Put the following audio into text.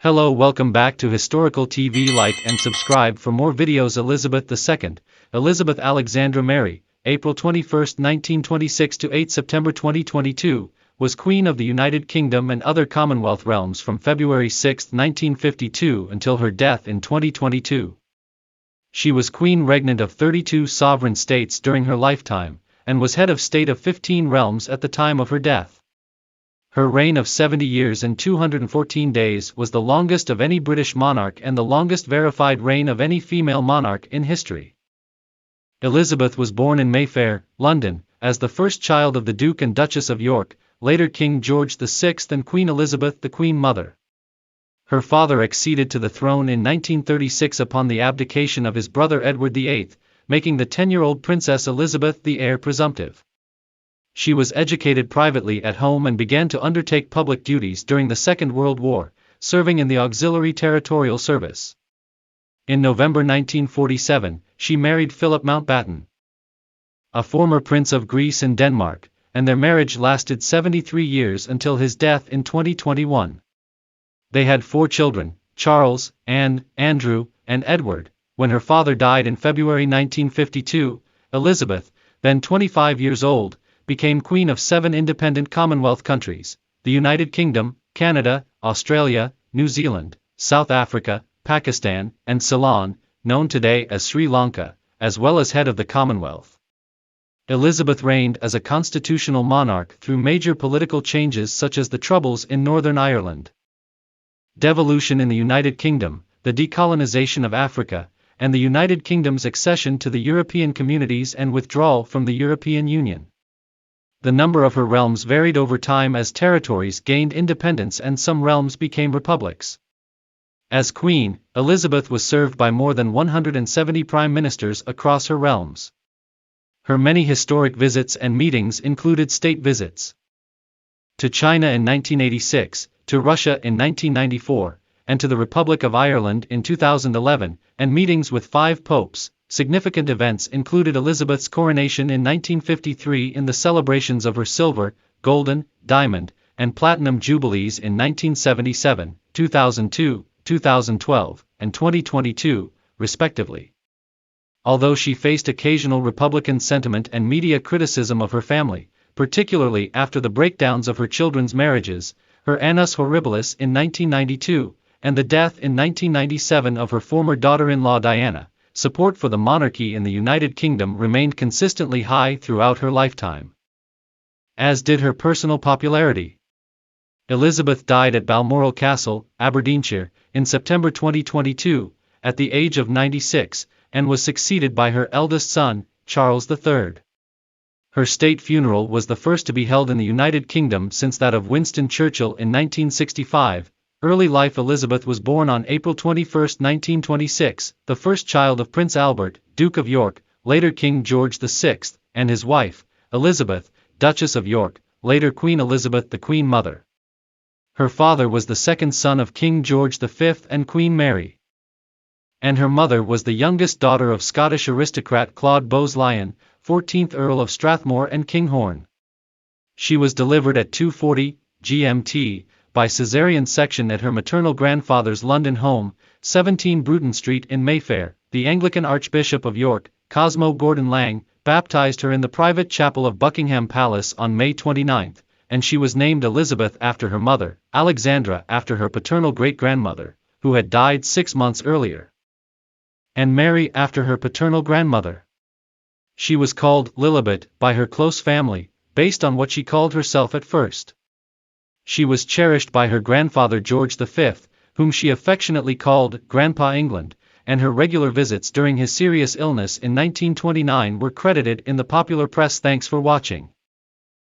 Hello, welcome back to Historical TV. Like and subscribe for more videos. Elizabeth II, Elizabeth Alexandra Mary, April 21, 1926 to 8 September 2022, was Queen of the United Kingdom and other Commonwealth realms from February 6, 1952 until her death in 2022. She was Queen Regnant of 32 sovereign states during her lifetime, and was head of state of 15 realms at the time of her death. Her reign of 70 years and 214 days was the longest of any British monarch and the longest verified reign of any female monarch in history. Elizabeth was born in Mayfair, London, as the first child of the Duke and Duchess of York, later King George VI and Queen Elizabeth the Queen Mother. Her father acceded to the throne in 1936 upon the abdication of his brother Edward VIII, making the 10-year-old Princess Elizabeth the heir presumptive. She was educated privately at home and began to undertake public duties during the Second World War, serving in the Auxiliary Territorial Service. In November 1947, she married Philip Mountbatten, a former Prince of Greece and Denmark, and their marriage lasted 73 years until his death in 2021. They had 4 children, Charles, Anne, Andrew, and Edward. When her father died in February 1952, Elizabeth, then 25 years old, became Queen of 7 independent Commonwealth countries: the United Kingdom, Canada, Australia, New Zealand, South Africa, Pakistan, and Ceylon, known today as Sri Lanka, as well as head of the Commonwealth. Elizabeth reigned as a constitutional monarch through major political changes such as the Troubles in Northern Ireland, devolution in the United Kingdom, the decolonization of Africa, and the United Kingdom's accession to the European Communities and withdrawal from the European Union. The number of her realms varied over time as territories gained independence and some realms became republics. As queen, Elizabeth was served by more than 170 prime ministers across her realms. Her many historic visits and meetings included state visits to China in 1986, to Russia in 1994, and to the Republic of Ireland in 2011, and meetings with 5 popes. Significant events included Elizabeth's coronation in 1953 in the celebrations of her silver, golden, diamond, and platinum jubilees in 1977, 2002, 2012, and 2022, respectively. Although she faced occasional Republican sentiment and media criticism of her family, particularly after the breakdowns of her children's marriages, her annus horribilis in 1992, and the death in 1997 of her former daughter-in-law Diana, support for the monarchy in the United Kingdom remained consistently high throughout her lifetime, as did her personal popularity. Elizabeth died at Balmoral Castle, Aberdeenshire, in September 2022, at the age of 96, and was succeeded by her eldest son, Charles III. Her state funeral was the first to be held in the United Kingdom since that of Winston Churchill in 1965. Early life: Elizabeth was born on April 21, 1926, the first child of Prince Albert, Duke of York, later King George VI, and his wife, Elizabeth, Duchess of York, later Queen Elizabeth the Queen Mother. Her father was the second son of King George V and Queen Mary, and her mother was the youngest daughter of Scottish aristocrat Claude Bowes-Lyon, 14th Earl of Strathmore and Kinghorn. She was delivered at 2:40 GMT, by caesarean section at her maternal grandfather's London home, 17 Bruton Street in Mayfair. The Anglican Archbishop of York, Cosmo Gordon Lang, baptized her in the private chapel of Buckingham Palace on May 29, and she was named Elizabeth after her mother, Alexandra after her paternal great-grandmother, who had died 6 months earlier, and Mary after her paternal grandmother. She was called Lilibet by her close family, based on what she called herself at first. She was cherished by her grandfather George V, whom she affectionately called Grandpa England, and her regular visits during his serious illness in 1929 were credited in the popular press. Thanks for watching.